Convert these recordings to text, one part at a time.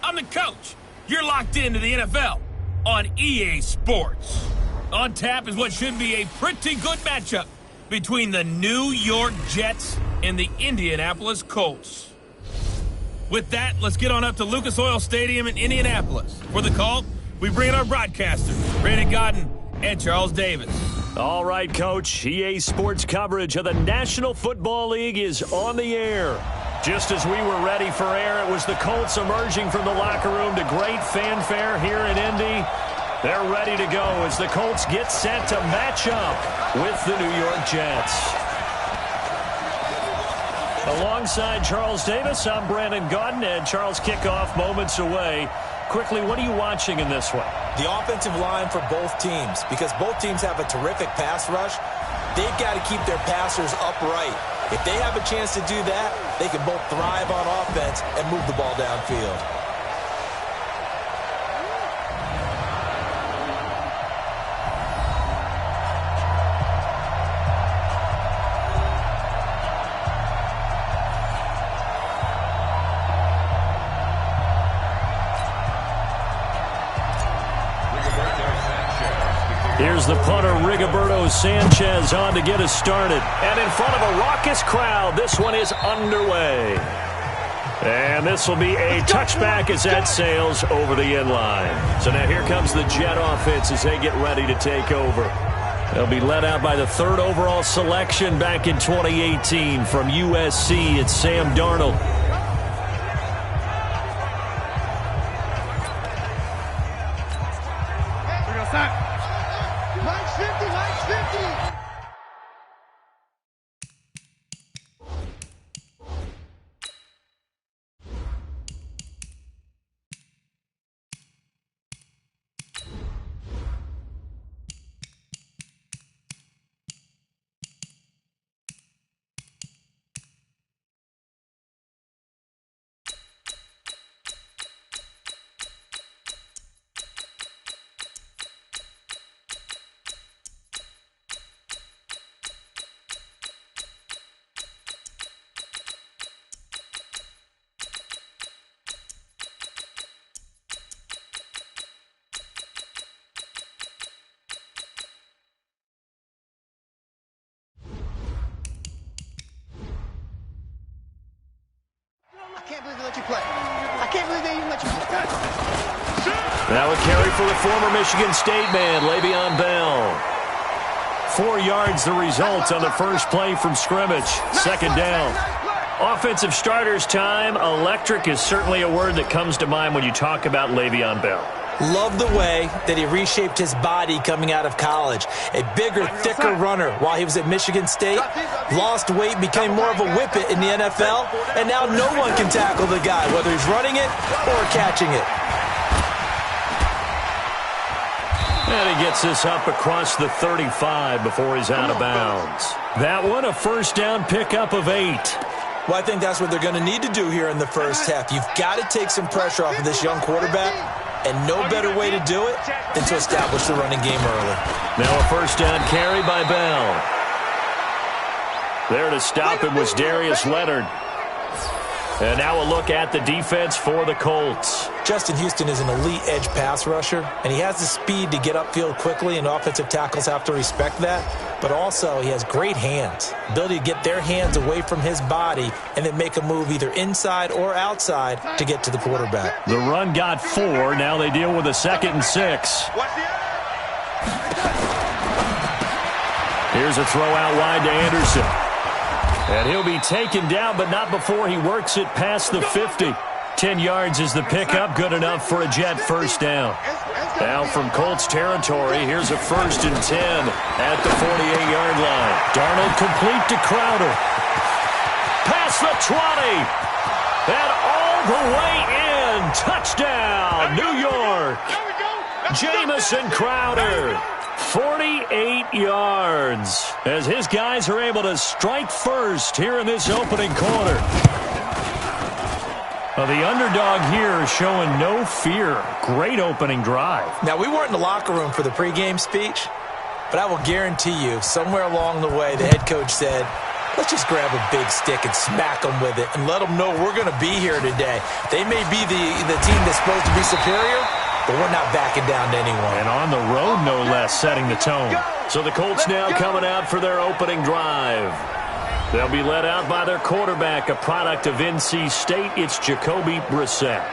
I'm the coach. You're locked into the NFL on EA Sports. On tap is what should be a pretty good matchup between the New York Jets and the Indianapolis Colts. With that, let's get on up to Lucas Oil Stadium in Indianapolis. For the call, we bring in our broadcasters, Brandon Godden and Charles Davis. All right, Coach. EA Sports coverage of the National Football League is on the air. Just as we were ready for air, it was the Colts emerging from the locker room to great fanfare here in Indy. They're ready to go as the Colts get set to match up with the New York Jets. Alongside Charles Davis, I'm Brandon Godden, and Charles, kickoff moments away. Quickly, what are you watching in this one? The offensive line for both teams, because both teams have a terrific pass rush. They've got to keep their passers upright. If they have a chance to do that, they can both thrive on offense and move the ball downfield. Here's the punter, Rigoberto Sanchez, on to get us started. And in front of a raucous crowd, this one is underway. And this will be a touchback as that sails over the end line. So now here comes the Jet offense as they get ready to take over. They'll be led out by the third overall selection back in 2018 from USC. It's Sam Darnold. I can't believe they let you play. I can't believe they even let you play. Now a carry for the former Michigan State man, Le'Veon Bell. 4 yards the result on the first play from scrimmage. Second down. Offensive starters time. Electric is certainly a word that comes to mind when you talk about Le'Veon Bell. Love the way that he reshaped his body coming out of college. A bigger, thicker runner while he was at Michigan State. Lost weight, became more of a whippet in the NFL. And now no one can tackle the guy, whether he's running it or catching it. And he gets this up across the 35 before he's out of bounds. That one, a first down pickup of 8. Well, I think that's what they're going to need to do here in the first half. You've got to take some pressure off of this young quarterback, and no better way to do it than to establish the running game early. Now a first down carry by Bell. There to stop him was Darius Leonard. And now a look at the defense for the Colts. Justin Houston is an elite edge pass rusher, and he has the speed to get upfield quickly, and offensive tackles have to respect that. But also, he has great hands, ability to get their hands away from his body and then make a move either inside or outside to get to the quarterback. The run got 4. Now they deal with a 2nd and 6. Here's a throw out wide to Anderson. And he'll be taken down, but not before he works it past the 50. 10 yards is the pickup, good enough for a Jet first down. Now from Colts territory, here's a 1st and 10 at the 48-yard line. Darnold complete to Crowder. Past the 20. And all the way in. Touchdown, New York. Jamison Crowder. 48 yards as his guys are able to strike first here in this opening quarter. The underdog here showing no fear. Great opening drive. Now, we weren't in the locker room for the pregame speech, but I will guarantee you somewhere along the way the head coach said, Let's just grab a big stick and smack them with it and let them know we're going to be here today. They may be the team that's supposed to be superior, but we're not backing down to anyone. And on the road, no less, setting the tone. So the Colts now coming out for their opening drive. They'll be led out by their quarterback, a product of NC State. It's Jacoby Brissett.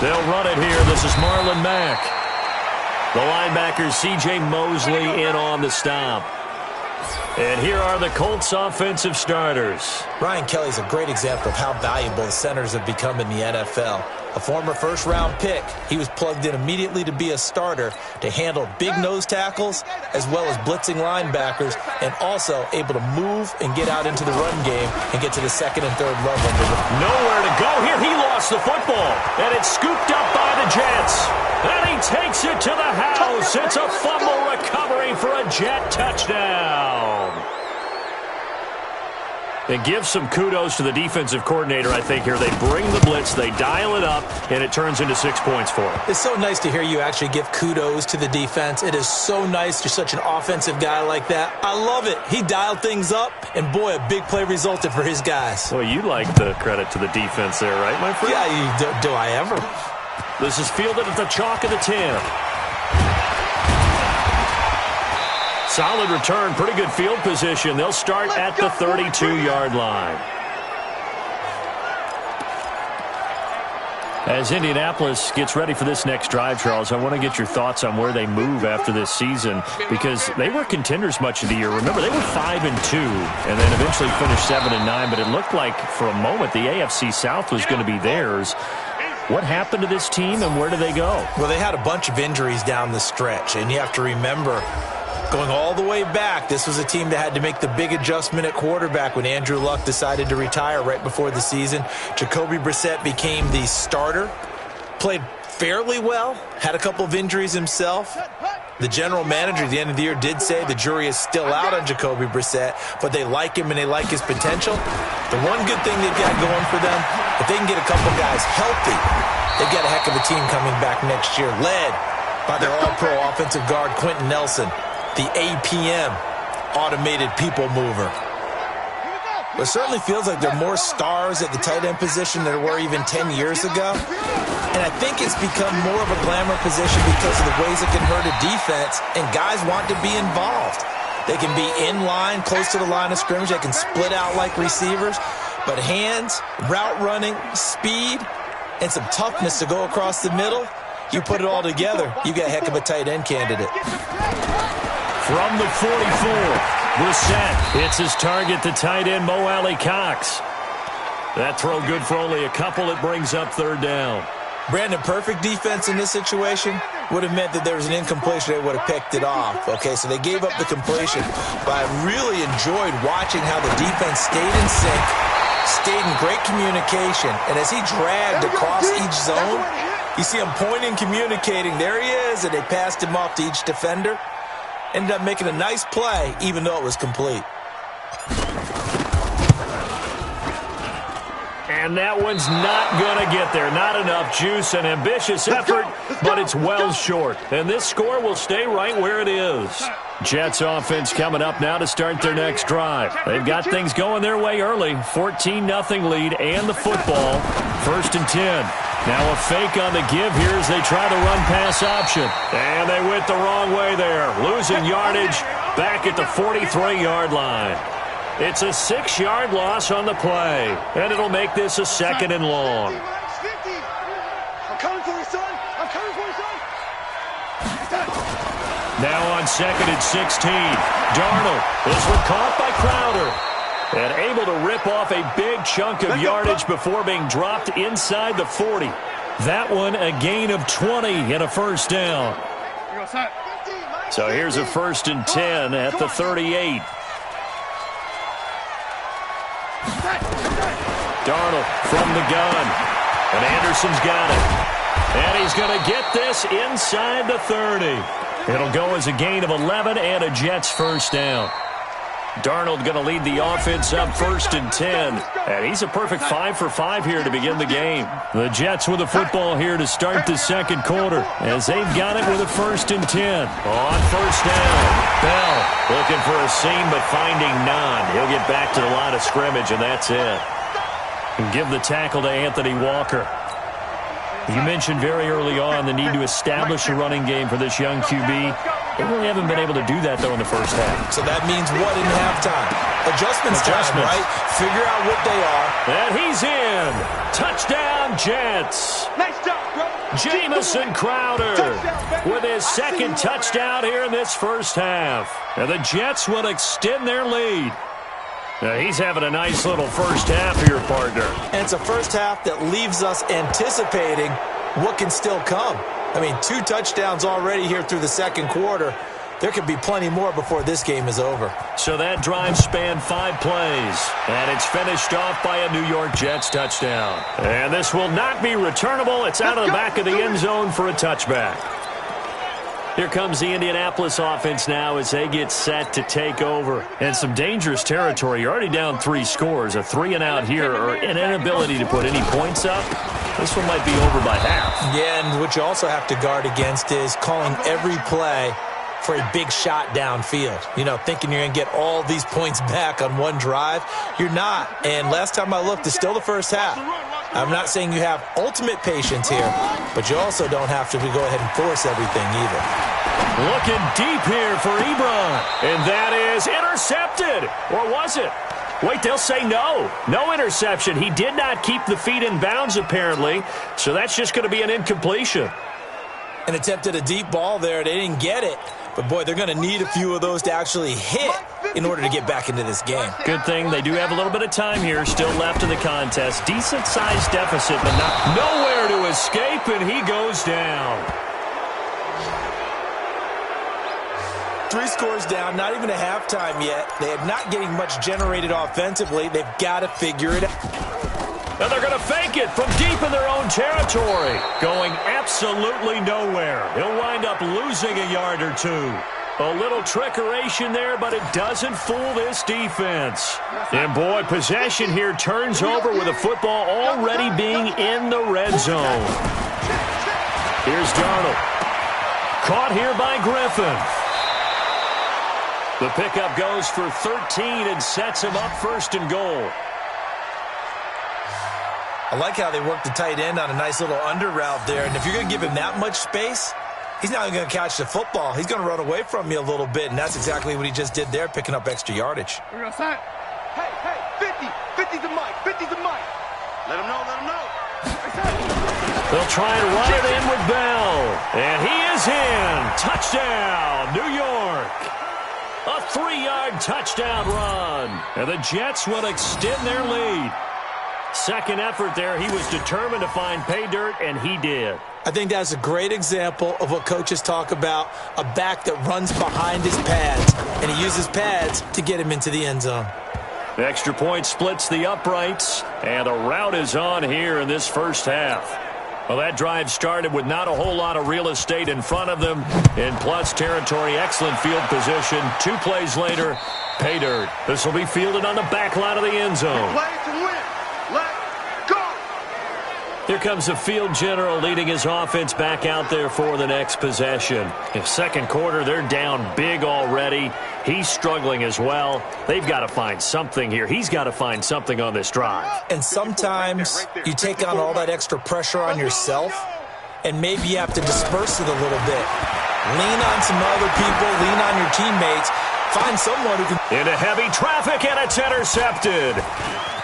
They'll run it here. This is Marlon Mack. The linebacker, C.J. Mosley, in on the stop. And here are the Colts offensive starters. Ryan Kelly's a great example of how valuable the centers have become in the NFL. A former first-round pick, he was plugged in immediately to be a starter to handle big nose tackles as well as blitzing linebackers, and also able to move and get out into the run game and get to the second and third level. Nowhere to go here. He lost the football, and it's scooped up by the Jets. And he takes it to the house. It's a fumble recovery for a Jet touchdown. And give some kudos to the defensive coordinator, I think, here. They bring the blitz, they dial it up, and it turns into 6 points for them. It's so nice to hear you actually give kudos to the defense. It is so nice. You're such an offensive guy like that. I love it. He dialed things up, and boy, a big play resulted for his guys. Well, you like the credit to the defense there, right, my friend? Yeah, do I ever? This is fielded at the chalk of the 10. Solid return, pretty good field position. They'll start at the 32-yard line. As Indianapolis gets ready for this next drive, Charles, I want to get your thoughts on where they move after this season, because they were contenders much of the year. Remember, they were 5-2 and then eventually finished 7-9, but it looked like for a moment the AFC South was going to be theirs. What happened to this team, and where do they go? Well, they had a bunch of injuries down the stretch, and you have to remember, going all the way back, this was a team that had to make the big adjustment at quarterback when Andrew Luck decided to retire right before the season. Jacoby Brissett became the starter, played fairly well, had a couple of injuries himself. The general manager at the end of the year did say the jury is still out on Jacoby Brissett, but they like him and they like his potential. The one good thing they've got going for them, if they can get a couple guys healthy, they've got a heck of a team coming back next year, led by their all-pro offensive guard, Quentin Nelson, the APM, automated people mover. It certainly feels like there are more stars at the tight end position than there were even 10 years ago. And I think it's become more of a glamour position because of the ways it can hurt a defense, and guys want to be involved. They can be in line, close to the line of scrimmage. They can split out like receivers. But hands, route running, speed, and some toughness to go across the middle, you put it all together, you got a heck of a tight end candidate. From the 44, Brissett hits his target, the tight end, Mo Alley-Cox. That throw good for only a couple. It brings up third down. Brandon, perfect defense in this situation would have meant that there was an incompletion. They would have picked it off. Okay, so they gave up the completion. But I really enjoyed watching how the defense stayed in sync, stayed in great communication. And as he dragged across each zone, you see him pointing, communicating. There he is, and they passed him off to each defender. Ended up making a nice play, even though it was complete. And that one's not going to get there. Not enough juice, an ambitious effort, but it's well short. And this score will stay right where it is. Jets offense coming up now to start their next drive. They've got things going their way early. 14-0 lead and the football. 1st and 10. Now a fake on the give here as they try to run pass option. And they went the wrong way there. Losing yardage back at the 43-yard line. It's a 6-yard loss on the play. And it'll make this a 2nd and long. I'm coming for you, son. I'm coming for you, son. Now on 2nd and 16. Darnold. This one caught by Crowder. And able to rip off a big chunk of yardage before being dropped inside the 40. That one a gain of 20 and a first down. So here's a 1st and 10 at the 38. Darnold from the gun. And Anderson's got it. And he's going to get this inside the 30. It'll go as a gain of 11 and a Jets first down. Darnold going to lead the offense up 1st and 10. And he's a perfect 5 for 5 here to begin the game. The Jets with the football here to start the second quarter as they've got it with a 1st and 10. On first down, Bell looking for a seam but finding none. He'll get back to the line of scrimmage, and that's it. And give the tackle to Anthony Walker. You mentioned very early on the need to establish a running game for this young QB. They really haven't been able to do that, though, in the first half. So that means what in halftime? Adjustments time, right? Figure out what they are. And he's in. Touchdown, Jets. Nice job, bro. Jamison Crowder with his second touchdown here in this first half. And the Jets will extend their lead. Now, he's having a nice little first half here, partner. And it's a first half that leaves us anticipating what can still come. I mean, 2 touchdowns already here through the second quarter. There could be plenty more before this game is over. So that drive spanned 5 plays, and it's finished off by a New York Jets touchdown. And this will not be returnable. It's out of the back of the end zone for a touchback. Here comes the Indianapolis offense now as they get set to take over. And some dangerous territory. You're already down 3 scores. A 3-and-out here or an inability to put any points up. This one might be over by half. Yeah, and what you also have to guard against is calling every play for a big shot downfield. You know, thinking you're going to get all these points back on one drive. You're not. And last time I looked, it's still the first half. I'm not saying you have ultimate patience here, but you also don't have to go ahead and force everything either. Looking deep here for Ebron. And that is intercepted. Or was it? Wait, they'll say no. No interception. He did not keep the feet in bounds, apparently. So that's just going to be an incompletion. And attempted a deep ball there. They didn't get it. But, boy, they're going to need a few of those to actually hit in order to get back into this game. Good thing they do have a little bit of time here still left in the contest. Decent-sized deficit, but not nowhere to escape, and he goes down. 3 scores down, not even a halftime yet. They are not getting much generated offensively. They've got to figure it out. And they're going to fake it from deep in their own territory. Going absolutely nowhere. He'll wind up losing a yard or 2. A little trickeration there, but it doesn't fool this defense. And, boy, possession here turns over with the football already being in the red zone. Here's Darnold. Caught here by Griffin. The pickup goes for 13 and sets him up 1st and goal. I like how they work the tight end on a nice little under route there. And if you're going to give him that much space, he's not going to catch the football. He's going to run away from you a little bit, and that's exactly what he just did there, picking up extra yardage. We're going to sign. Hey, 50. 50's the mic. 50's the mic. Let him know. They'll try and run it in with Bell. And he is in. Touchdown, New York. A 3-yard touchdown run. And the Jets will extend their lead. Second effort there. He was determined to find pay dirt, and he did. I think that's a great example of what coaches talk about, a back that runs behind his pads, and he uses pads to get him into the end zone. The extra point splits the uprights, and a rout is on here in this first half. Well, that drive started with not a whole lot of real estate in front of them. In plus territory, excellent field position. 2 plays later, pay dirt. This will be fielded on the back line of the end zone. Play to win. Let's go. Here comes the field general leading his offense back out there for the next possession. In second quarter, they're down big already. He's struggling as well. They've got to find something here. He's got to find something on this drive. And sometimes you take on all that extra pressure on yourself, and maybe you have to disperse it a little bit. Lean on some other people. Lean on your teammates. Find someone who can... Into heavy traffic, and it's intercepted.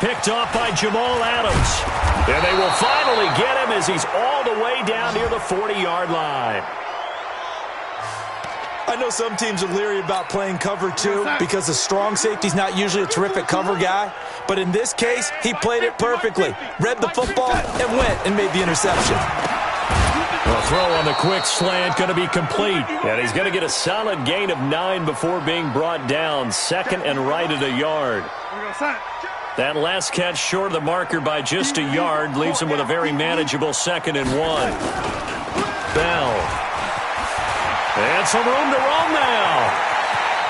Picked off by Jamal Adams. And they will finally get him as he's all the way down near the 40-yard line. I know some teams are leery about playing cover 2 because the strong safety's not usually a terrific cover guy. But in this case, he played it perfectly. Read the football and went and made the interception. The throw on the quick slant going to be complete. And he's going to get a solid gain of 9 before being brought down. Second and right at a yard. That last catch short of the marker by just a yard leaves him with a very manageable 2nd and 1. Bell. And some room to roam now.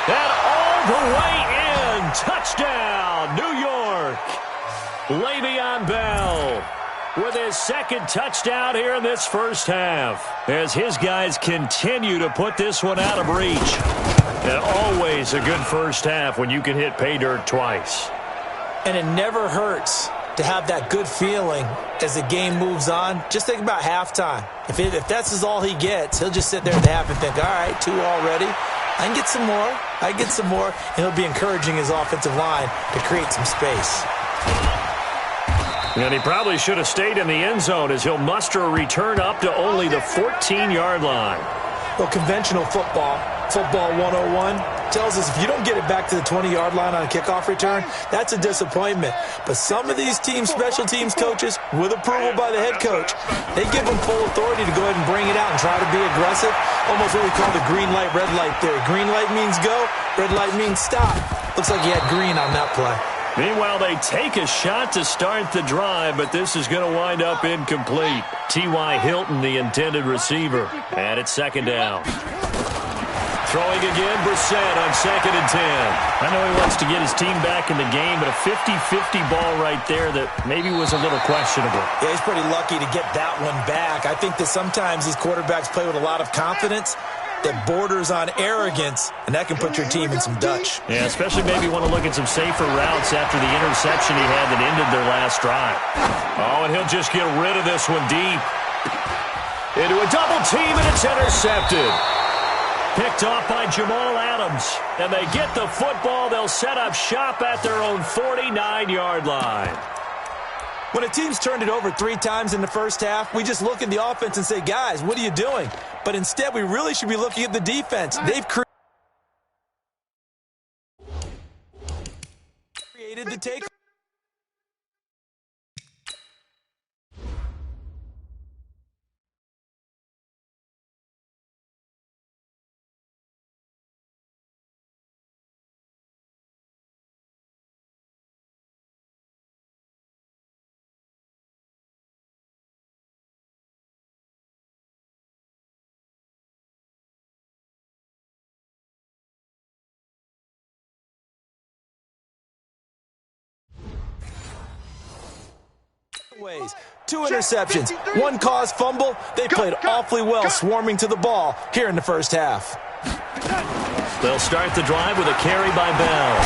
And all the way in. Touchdown, New York. Le'Veon Bell with his second touchdown here in this first half, as his guys continue to put this one out of reach. And always a good first half when you can hit pay dirt twice. And it never hurts to have that good feeling as the game moves on. Just think about halftime. If that's all he gets, he'll just sit there at the half and think, all right, 2 already. I can get some more. I can get some more. And he'll be encouraging his offensive line to create some space. And he probably should have stayed in the end zone, as he'll muster a return up to only the 14-yard line. Well, conventional football 101, tells us if you don't get it back to the 20-yard line on a kickoff return, that's a disappointment. But some of these special teams coaches, with approval by the head coach, they give them full authority to go ahead and bring it out and try to be aggressive. Almost what we call the green light, red light theory. Green light means go, red light means stop. Looks like he had green on that play. Meanwhile, they take a shot to start the drive, but this is going to wind up incomplete. T.Y. Hilton, the intended receiver, and it's second down. Throwing again, Brissett on 2nd and 10. I know he wants to get his team back in the game, but a 50-50 ball right there that maybe was a little questionable. Yeah, he's pretty lucky to get that one back. I think that sometimes these quarterbacks play with a lot of confidence that borders on arrogance, and that can put your team in some Dutch. Yeah, especially maybe want to look at some safer routes after the interception he had that ended their last drive. Oh, and he'll just get rid of this one deep. Into a double team, and it's intercepted. Picked off by Jamal Adams. And they get the football. They'll set up shop at their own 49-yard line. When a team's turned it over 3 times in the first half, we just look at the offense and say, guys, what are you doing? But instead, we really should be looking at the defense. They've created the take. Ways. 2 interceptions, 1 caused fumble. They played awfully well swarming to the ball here in the first half. They'll start the drive with a carry by Bell.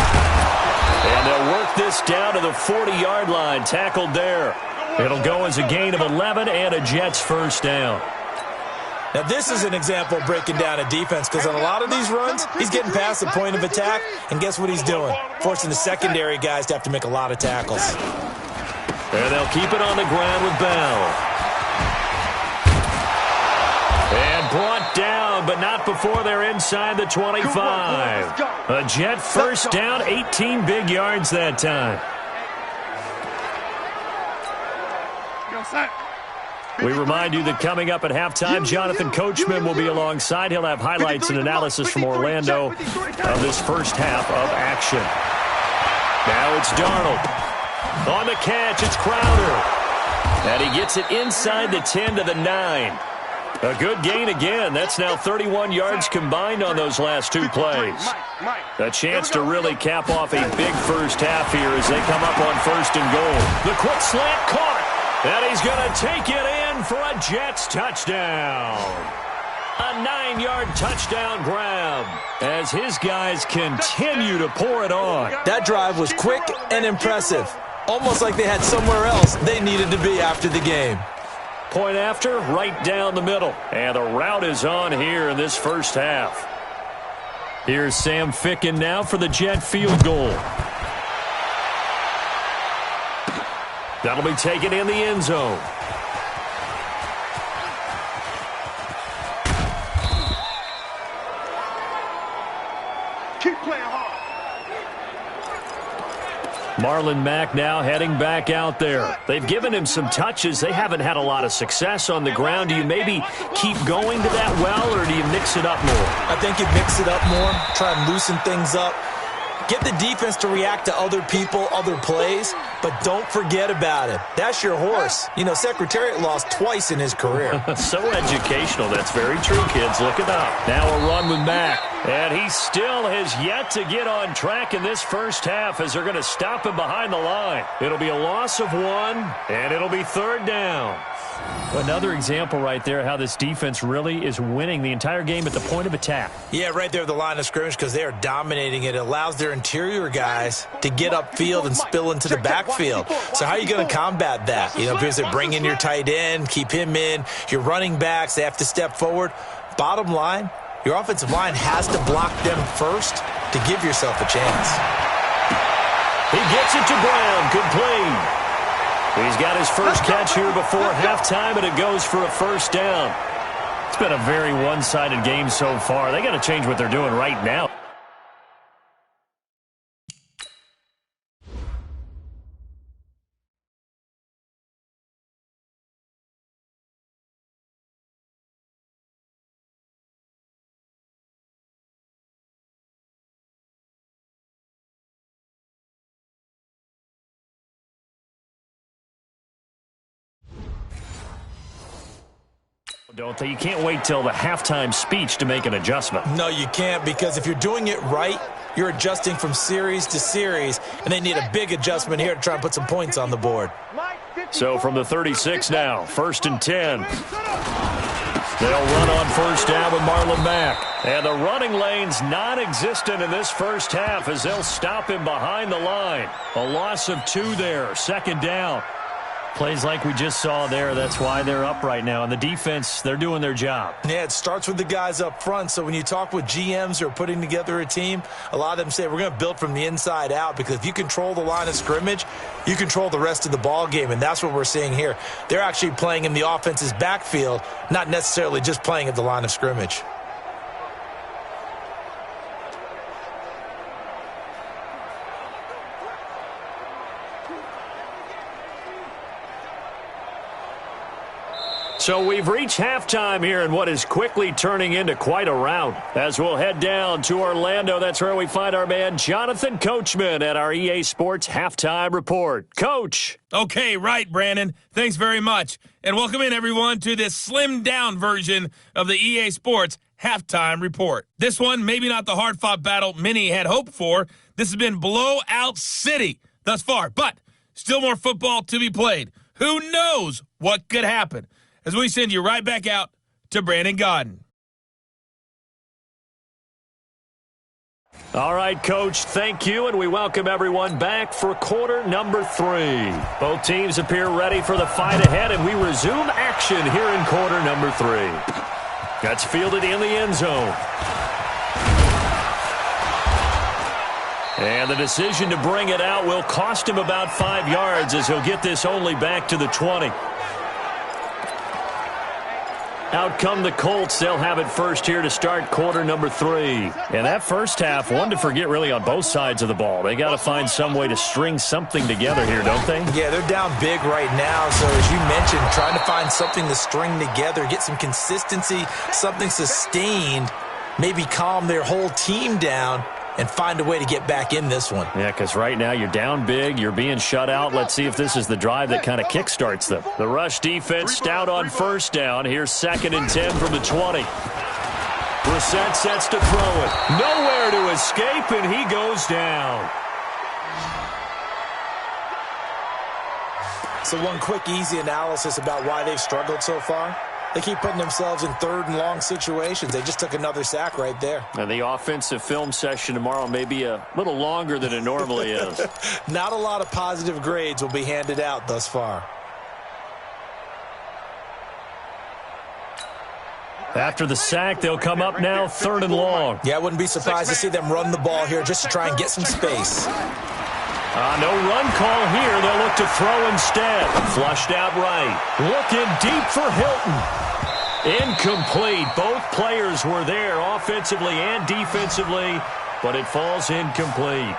And they'll work this down to the 40-yard line, tackled there. It'll go as a gain of 11 and a Jets first down. Now, this is an example of breaking down a defense, because on a lot of these runs, he's getting past the point of attack, and guess what he's doing? Forcing the secondary guys to have to make a lot of tackles. And they'll keep it on the ground with Bell. And brought down, but not before they're inside the 25. A Jet first down, 18 big yards that time. We remind you that coming up at halftime, Jonathan Coachman will be alongside. He'll have highlights and analysis from Orlando of this first half of action. Now it's Darnold. On the catch, it's Crowder. And he gets it inside the 10 to the 9. A good gain again. That's now 31 yards combined on those last 2 plays. A chance to really cap off a big first half here as they come up on 1st and goal. The quick slant caught. And he's going to take it in for a Jets touchdown. A 9-yard touchdown grab as his guys continue to pour it on. That drive was quick and impressive. Almost like they had somewhere else they needed to be after the game. Point after, right down the middle. And the route is on here in this first half. Here's Sam Ficken now for the Jet field goal. That'll be taken in the end zone. Keep playing hard. Marlon Mack now heading back out there. They've given him some touches. They haven't had a lot of success on the ground. Do you maybe keep going to that well, or do you mix it up more? I think you mix it up more, try and loosen things up. Get the defense to react to other people, other plays, but don't forget about it. That's your horse. You know, Secretariat lost twice in his career. So educational. That's very true, kids. Look it up. Now a run with Mack. And he still has yet to get on track in this first half as they're going to stop him behind the line. It'll be a loss of 1, and it'll be 3rd down. Another example right there how this defense really is winning the entire game at the point of attack. Yeah, right there at the line of scrimmage because they are dominating it. It allows their interior guys to get upfield and spill into the backfield. So how are you going to combat that? You know, because they bring in your tight end, keep him in. Your running backs, they have to step forward. Bottom line, your offensive line has to block them first to give yourself a chance. He gets it to Brown, complete. He's got his first catch here before halftime, and it goes for a 1st down. It's been a very one-sided game so far. They got to change what they're doing right now. Don't they? You can't wait till the halftime speech to make an adjustment. No, you can't, because if you're doing it right, you're adjusting from series to series, and they need a big adjustment here to try and put some points on the board. So from the 36 now, 1st and 10. They'll run on 1st down with Marlon Mack. And the running lane's non-existent in this first half as they'll stop him behind the line. A loss of 2 there, 2nd down. Plays like we just saw there, that's why they're up right now. And the defense, they're doing their job. Yeah, it starts with the guys up front. So when you talk with GMs who are putting together a team, a lot of them say we're going to build from the inside out, because if you control the line of scrimmage, you control the rest of the ball game, and that's what we're seeing here. They're actually playing in the offense's backfield, not necessarily just playing at the line of scrimmage. So we've reached halftime here in what is quickly turning into quite a rout. As we'll head down to Orlando, that's where we find our man Jonathan Coachman at our EA Sports Halftime Report. Coach. Okay, right, Brandon. Thanks very much. And welcome in, everyone, to this slimmed-down version of the EA Sports Halftime Report. This one, maybe not the hard-fought battle many had hoped for. This has been blowout city thus far, but still more football to be played. Who knows what could happen? As we send you right back out to Brandon Gaudin. All right, Coach, thank you, and we welcome everyone back for quarter number 3. Both teams appear ready for the fight ahead, and we resume action here in quarter number 3. That's fielded in the end zone. And the decision to bring it out will cost him about 5 yards, as he'll get this only back to the 20. Out come the Colts. They'll have it first here to start quarter number 3. And that first half, one to forget really on both sides of the ball. They got to find some way to string something together here, don't they? Yeah, they're down big right now. So as you mentioned, trying to find something to string together, get some consistency, something sustained, maybe calm their whole team down and find a way to get back in this one. Yeah, because right now you're down big, you're being shut out. Let's see if this is the drive that kind of kickstarts them. The rush defense stout on 1st down. Here's 2nd and 10 from the 20. Brissett sets to throw it. Nowhere to escape, and he goes down. So one quick, easy analysis about why they've struggled so far. They keep putting themselves in 3rd and long situations. They just took another sack right there. And the offensive film session tomorrow may be a little longer than it normally is. Not a lot of positive grades will be handed out thus far. After the sack, they'll come up now 3rd and long. Yeah, I wouldn't be surprised to see them run the ball here just to try and get some space. No run call here. They'll look to throw instead. Flushed out right. Looking deep for Hilton. Incomplete. Both players were there offensively and defensively, but it falls incomplete.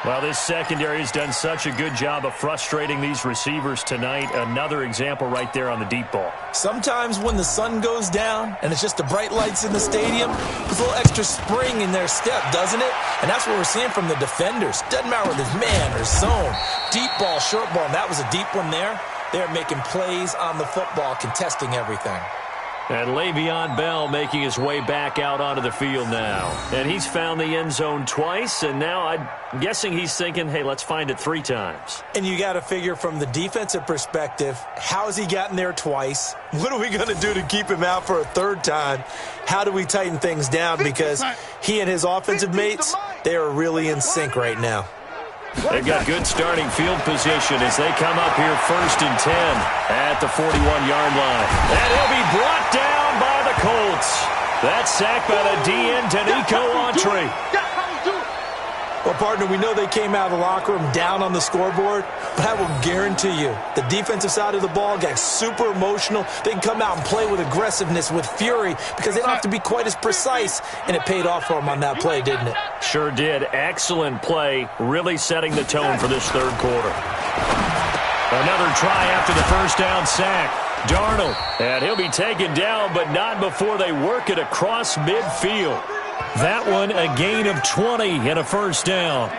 Well, this secondary has done such a good job of frustrating these receivers tonight. Another example right there on the deep ball. Sometimes when the sun goes down and it's just the bright lights in the stadium, there's a little extra spring in their step, doesn't it? And that's what we're seeing from the defenders. Doesn't matter whether it's man or zone. Deep ball, short ball, and that was a deep one there. They're making plays on the football, contesting everything. And Le'Veon Bell making his way back out onto the field now. And he's found the end zone twice, and now I'm guessing he's thinking, hey, let's find it 3 times. And you got to figure from the defensive perspective, how has he gotten there twice? What are we going to do to keep him out for a 3rd time? How do we tighten things down? Because he and his offensive mates, they are really in sync right now. They've got good starting field position as they come up here 1st and 10 at the 41-yard line. And he'll be brought down by the Colts. That's sacked by the DN, Danico Autry. Well, partner, we know they came out of the locker room down on the scoreboard, but I will guarantee you the defensive side of the ball got super emotional. They can come out and play with aggressiveness, with fury, because they don't have to be quite as precise, and it paid off for them on that play, didn't it? Sure did. Excellent play, really setting the tone for this 3rd quarter. Another try after the 1st down sack. Darnold, and he'll be taken down, but not before they work it across midfield. That one a gain of 20 and a 1st down.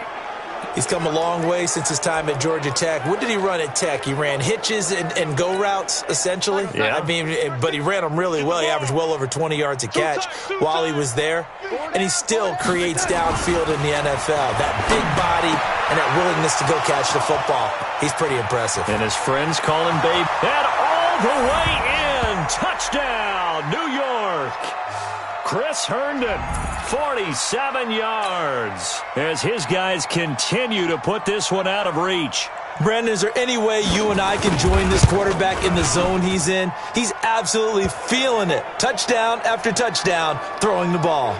He's come a long way since his time at Georgia Tech. What did he run at Tech? He ran hitches and go routes, essentially. Yeah. I mean, but he ran them really well. He averaged well over 20 yards a catch while he was there. And he still creates downfield in the NFL. That big body and that willingness to go catch the football. He's pretty impressive. And his friends call him Babe. And all the way in. Touchdown, New York. Chris Herndon, 47 yards, as his guys continue to put this one out of reach. Brandon, is there any way you and I can join this quarterback in the zone he's in? He's absolutely feeling it. Touchdown after touchdown, throwing the ball.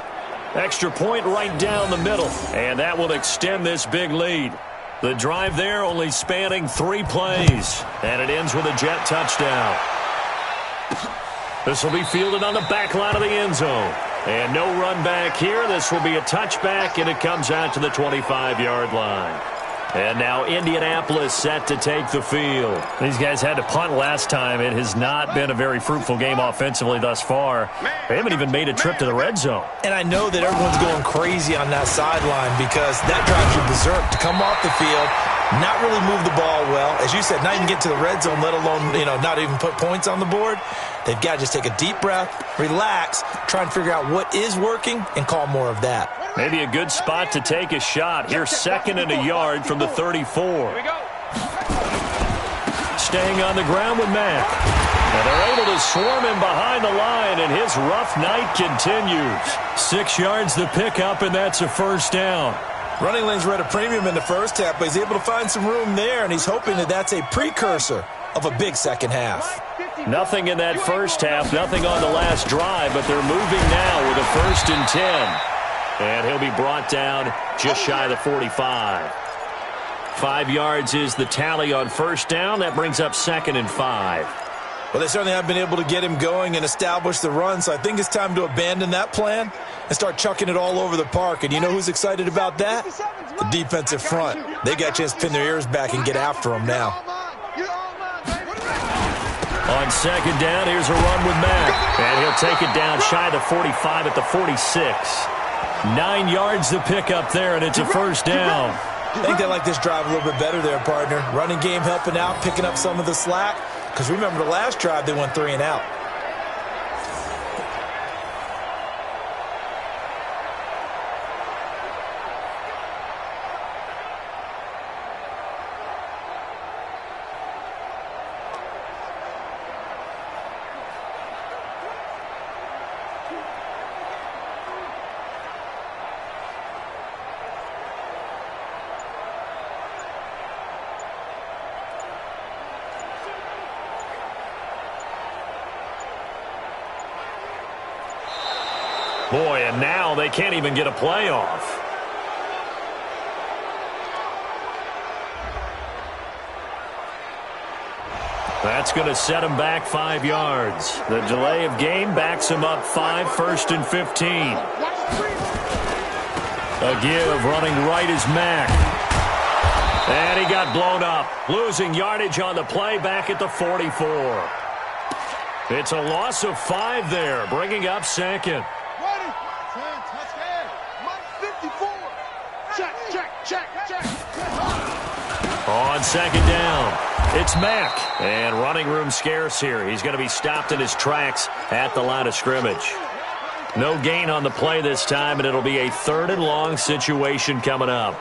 Extra point right down the middle, and that will extend this big lead. The drive there only spanning 3 plays, and it ends with a Jet touchdown. This will be fielded on the back line of the end zone. And no run back here. This will be a touchback, and it comes out to the 25-yard line. And now Indianapolis set to take the field. These guys had to punt last time. It has not been a very fruitful game offensively thus far. They haven't even made a trip to the red zone. And I know that everyone's going crazy on that sideline because that drives you berserk to come off the field, not really move the ball well. As you said, not even get to the red zone, let alone, not even put points on the board. They've got to just take a deep breath, relax, try and figure out what is working, and call more of that. Maybe a good spot to take a shot. Here's 2nd and a yard from the 34. Staying on the ground with Mack. And they're able to swarm him behind the line, and his rough night continues. 6 yards the pickup, and that's a 1st down. Running lanes were at a premium in the first half, but he's able to find some room there, and he's hoping that that's a precursor of a big second half. Nothing in that first half, nothing on the last drive, but they're moving now with a 1st and 10. And he'll be brought down just shy of the 45. 5 yards is the tally on 1st down. That brings up 2nd and 5. Well, they certainly have been able to get him going and establish the run, so I think it's time to abandon that plan and start chucking it all over the park. And you know who's excited about that? The defensive front. They got a chance to pin their ears back and get after him now. On 2nd down, here's a run with Mack. And he'll take it down shy of the 45 at the 46. 9 yards to pick up there, and it's a 1st down. I think they like this drive a little bit better there, partner. Running game helping out, picking up some of the slack. Because remember the last drive, they went 3 and out. Boy, and now they can't even get a playoff. That's going to set him back 5 yards. The delay of game backs him up 5, 1st and 15. A give running right is Mack. And he got blown up, losing yardage on the play back at the 44. It's a loss of 5 there, bringing up second. Ready? 10, touchdown. Mike 54. Check, check, check, check. On second down, it's Mack. And running room scarce here. He's going to be stopped in his tracks at the line of scrimmage. No gain on the play this time, and it'll be a 3rd and long situation coming up.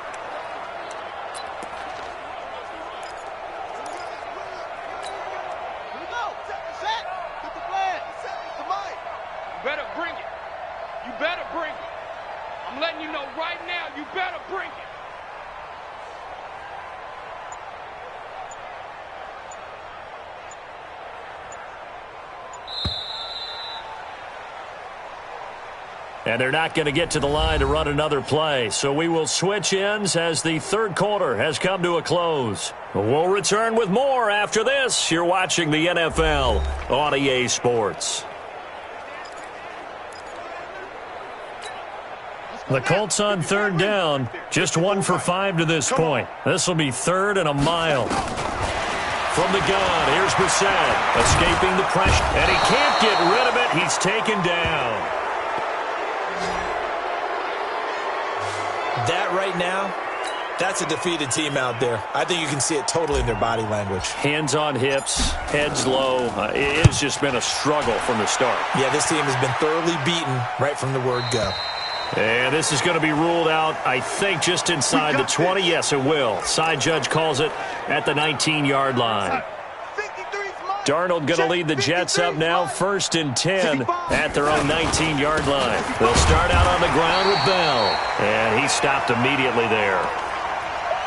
And they're not going to get to the line to run another play. So we will switch ends as the 3rd quarter has come to a close. We'll return with more after this. You're watching the NFL on EA Sports. The Colts on 3rd down. Just 1 for 5 to this point. This will be 3rd and a mile. From the gun, here's Brissett. Escaping the pressure. And he can't get rid of it. He's taken down. That right now, that's a defeated team out there. I think you can see it totally in their body language. Hands on hips, heads low. It has just been a struggle from the start. Yeah, this team has been thoroughly beaten right from the word go. And this is going to be ruled out, I think, just inside the 20. Yes, it will. Side judge calls it at the 19-yard line. Darnold going to lead the Jets up now, 1st and 10 at their own 19-yard line. They'll start out on the ground with Bell. And he stopped immediately there.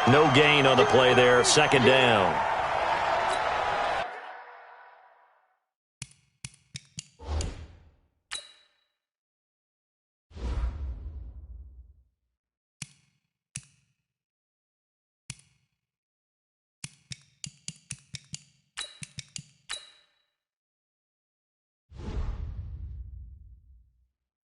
No gain on the play there, 2nd down.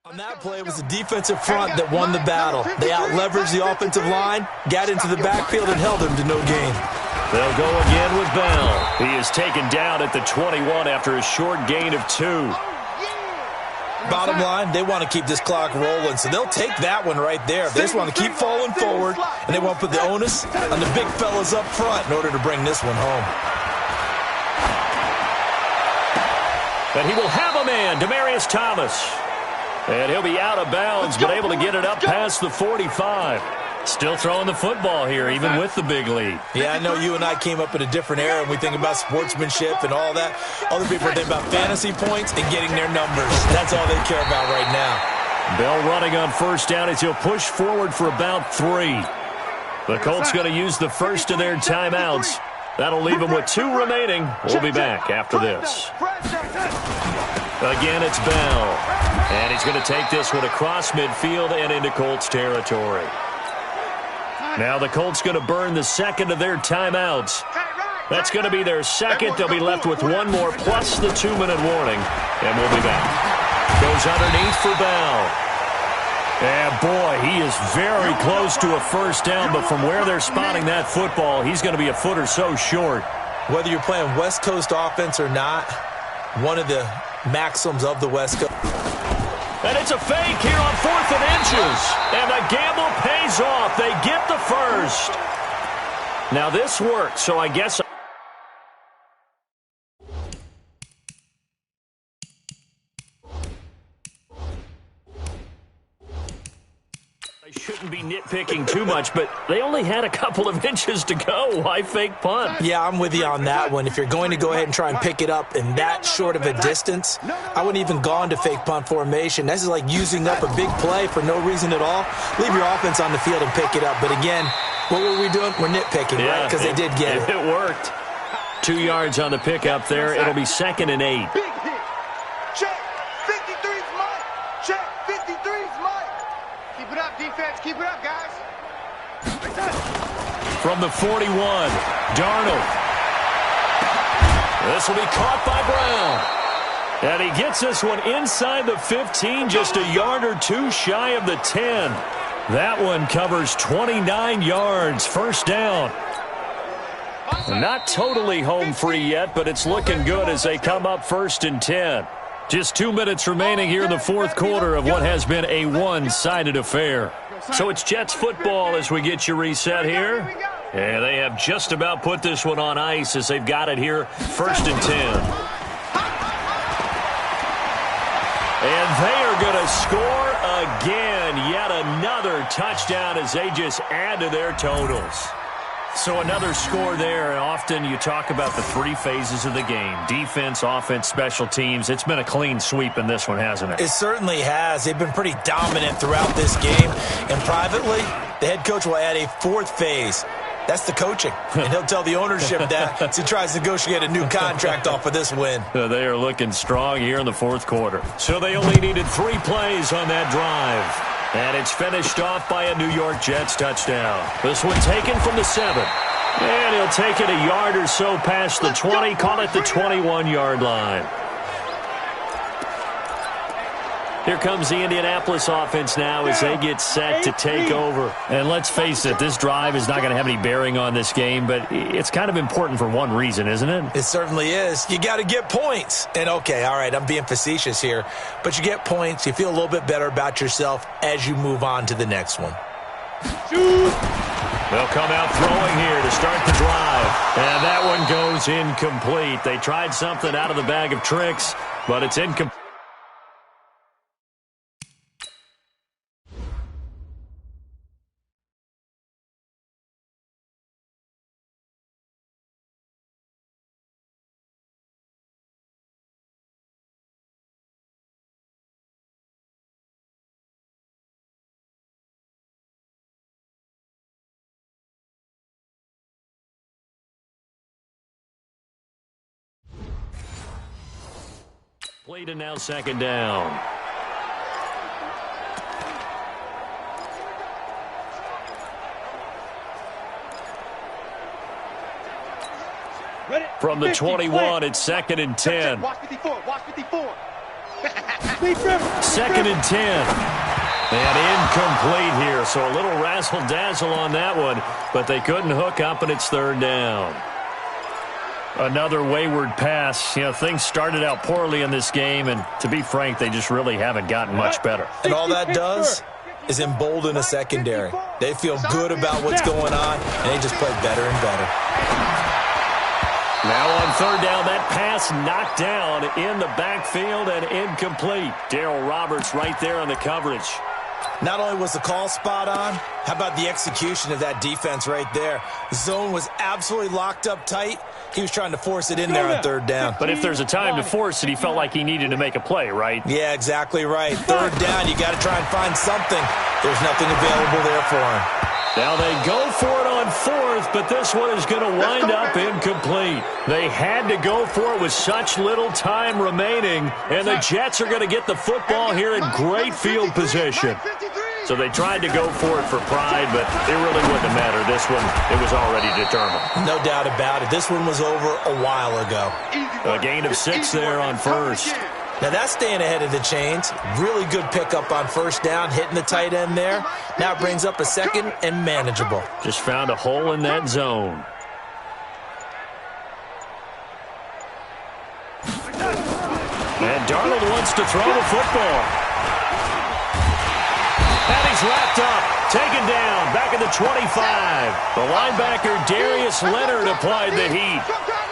On that play, it was the defensive front that won the battle. They out-leveraged the offensive line, got into the backfield, and held them to no gain. They'll go again with Bell. He is taken down at the 21 after a short gain of 2. Bottom line, they want to keep this clock rolling, so they'll take that one right there. They just want to keep falling forward, and they want to put the onus on the big fellas up front in order to bring this one home. And he will have a man, Demaryius Thomas. And he'll be out of bounds, but able to get it up past the 45. Still throwing the football here, even with the big lead. Yeah, I know you and I came up in a different era, and we think about sportsmanship and all that. Other people are thinking about fantasy points and getting their numbers. That's all they care about right now. Bell running on 1st down as he'll push forward for about 3. The Colts going to use the first of their timeouts. That'll leave them with 2 remaining. We'll be back after this. Again, it's Bell. And he's going to take this one across midfield and into Colts territory. Now the Colts going to burn the 2nd of their timeouts. That's going to be their 2nd. They'll be left with 1 more plus the 2-minute warning. And we'll be back. Goes underneath for Bell. And boy, he is very close to a 1st down, but from where they're spotting that football, he's going to be a foot or so short. Whether you're playing West Coast offense or not, one of the maxims of the West Coast. And it's a fake here on 4th and inches. And the gamble pays off. They get the first. Now this worked, so I guess... I shouldn't be nitpicking too much, but they only had a couple of inches to go. Why fake punt? Yeah, I'm with you on that one. If you're going to go ahead and try and pick it up in that short of a distance, I wouldn't even gone to fake punt formation. This is like using up a big play for no reason at all. Leave your offense on the field and pick it up. But again, what were we doing? We're nitpicking, right? Because they did get it. It worked. 2 yards on the pickup there. It'll be 2nd and 8. Check. 53's Mike. Check. 53's Mike. Keep it up, defense. Keep it up, guys. From the 41, Darnold. This will be caught by Brown. And he gets this one inside the 15, just a yard or 2 shy of the 10. That one covers 29 yards, 1st down. Not totally home free yet, but it's looking good as they come up 1st and 10. Just 2 minutes remaining here in the fourth quarter of what has been a one-sided affair. So it's Jets football as we get you reset here. And they have just about put this one on ice as they've got it here 1st and 10. And they are going to score again. Yet another touchdown as they just add to their totals. So another score there, and often you talk about the 3 phases of the game. Defense, offense, special teams. It's been a clean sweep in this one, hasn't it? It certainly has. They've been pretty dominant throughout this game. And privately, the head coach will add a 4th phase. That's the coaching. And he'll tell the ownership that as he tries to negotiate a new contract off of this win. They are looking strong here in the fourth quarter. So they only needed 3 plays on that drive. And it's finished off by a New York Jets touchdown. This one taken from the 7. And he'll take it a yard or so past the 20, call it the 21-yard line. Here comes the Indianapolis offense now as they get set to take over. And let's face it, this drive is not going to have any bearing on this game, but it's kind of important for one reason, isn't it? It certainly is. You got to get points. And okay, all right, I'm being facetious here, but you get points, you feel a little bit better about yourself as you move on to the next one. They'll come out throwing here to start the drive. And that one goes incomplete. They tried something out of the bag of tricks, but it's incomplete. Played and now 2nd down. From the 21, it's 2nd and 10. Watch 54. Watch 54. 2nd and 10. And incomplete here. So a little razzle-dazzle on that one, but they couldn't hook up, and it's 3rd down. Another wayward pass. You know, things started out poorly in this game, and to be frank, they just really haven't gotten much better. And all that does is embolden a secondary. They feel good about what's going on, and they just play better and better. Now on 3rd down, that pass knocked down in the backfield and incomplete. Darryl Roberts right there on the coverage. Not only was the call spot on, how about the execution of that defense right there? The zone was absolutely locked up tight. He was trying to force it in there on 3rd down. But if there's a time to force it, he felt like he needed to make a play, right? Yeah, exactly right. 3rd down, you got to try and find something. There's nothing available there for him. Now they go for it on 4th, but this one is going to wind up incomplete. They had to go for it with such little time remaining, and the Jets are going to get the football here in great field position. So they tried to go for it for pride, but it really wouldn't have mattered. This one, it was already determined. No doubt about it. This one was over a while ago. A gain of 6 there on 1st. Now that's staying ahead of the chains. Really good pickup on 1st down, hitting the tight end there. Now it brings up a 2nd and manageable. Just found a hole in that zone. And Darnold wants to throw the football. And he's wrapped up, taken down, back at the 25. The linebacker Darius Leonard applied the heat.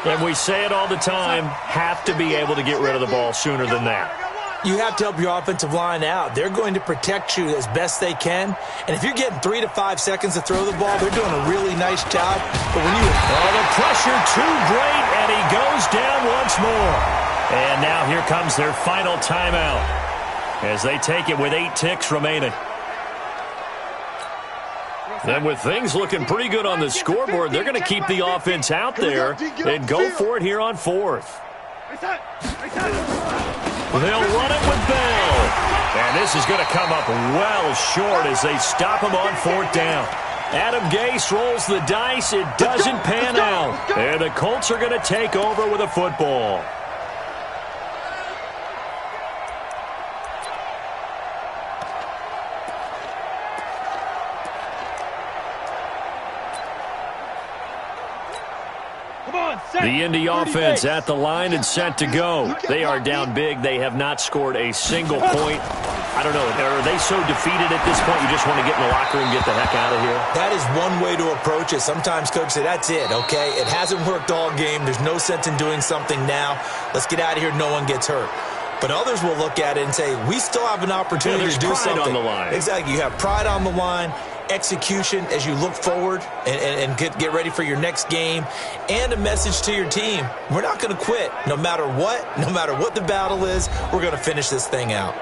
And we say it all the time, have to be able to get rid of the ball sooner than that. You have to help your offensive line out. They're going to protect you as best they can. And if you're getting 3 to 5 seconds to throw the ball, they're doing a really nice job. But when you... Oh, the pressure too great, and he goes down once more. And now here comes their final timeout as they take it with 8 ticks remaining. And with things looking pretty good on the scoreboard, they're going to keep the offense out there and go for it here on 4th. They'll run it with Bell. And this is going to come up well short as they stop him on 4th down. Adam Gase rolls the dice. It doesn't pan out. And the Colts are going to take over with a football. The Indy offense at the line and set to go. They are down big. They have not scored a single point. I don't know. Are they so defeated at this point you just want to get in the locker room and get the heck out of here? That is one way to approach it. Sometimes coaches say, that's it, okay? It hasn't worked all game. There's no sense in doing something now. Let's get out of here. No one gets hurt. But others will look at it and say, we still have an opportunity to do something. There's pride on the line. Exactly. You have pride on the line, execution as you look forward and get ready for your next game, and a message to your team. We're not going to quit. No matter what the battle is, we're going to finish this thing out.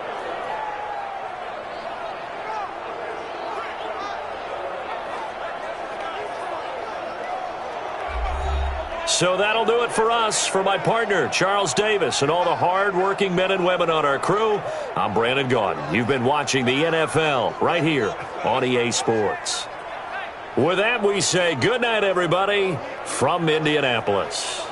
So that'll do it for us. For my partner, Charles Davis, and all the hard-working men and women on our crew, I'm Brandon Gaudin. You've been watching the NFL right here on EA Sports. With that, we say good night, everybody, from Indianapolis.